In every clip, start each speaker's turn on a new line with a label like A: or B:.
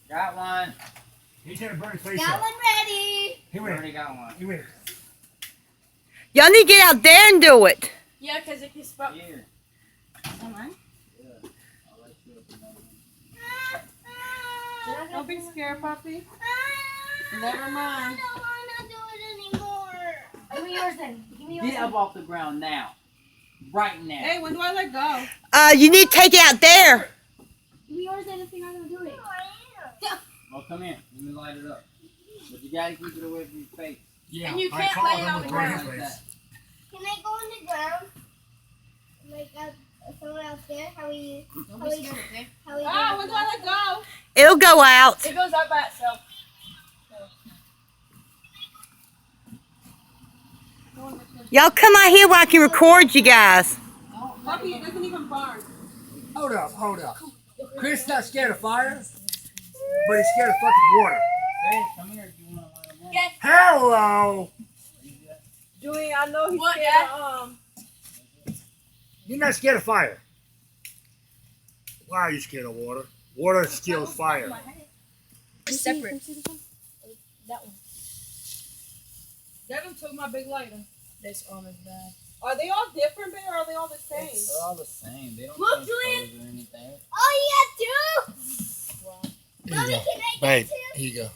A: Got one.
B: He's gonna burn his face
C: Got
B: up.
C: one ready.
B: He went.
A: Already got one.
B: He went.
D: Y'all need to get out there and do it.
E: Yeah, because it can sprout.
A: Here.
C: Come on.
A: Yeah. I'll let you open that one.
E: Don't be scared, puppy. Never
C: I
E: mind.
C: don't want to do it anymore. Give me yours then. Give me yours.
A: Get up off the ground now. Right now.
E: Hey, when do I let go?
D: You need to take it out there.
C: Give me yours then if you're not going to do it.
A: Well, come here. Let me light it up. But you gotta keep it away from your face.
B: Yeah.
E: And you
B: I
E: can't
B: called
E: lay it
B: him
E: on
B: with
E: the
B: burn
E: ground
B: his
A: Like
B: face.
A: that.
C: Can I go on the ground? Like someone else there? How we
E: Don't be scared, okay?
C: how we
E: Ah, when do I let go?
D: It'll go out.
E: It goes out by itself.
D: Y'all come out here where I can record you guys.
E: Puppy, it doesn't even burn.
B: Hold up, hold up. Chris not scared of fire, but he's scared of fucking water.
A: Hey, come here if you wanna light them up.
E: Yeah.
B: Hello.
E: Julie, I know he's scared of,
B: You're not scared of fire. Why are you scared of water? Water steals fire.
E: It's separate. That one. Devin took my big lighter. This arm is bad. Are they all different, babe, or are they all the same?
A: They're all the same. They don't
E: Look,
A: change
E: Julian.
A: colors or anything.
C: Oh, you have two?
E: Wow.
B: Here
C: Mommy,
B: you go.
C: can I get
B: Babe,
C: two?
B: here you go.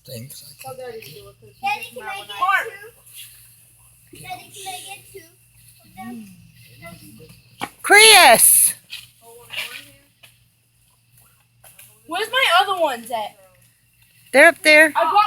B: Thanks.
E: Tell Daddy to do it. 'Cause he
C: Daddy,
E: takes
C: can
E: mine
C: I
E: when
C: get two? Daddy, can I get two? of them?
D: Chris.
E: Where's my other ones at?
D: They're up there.
E: I brought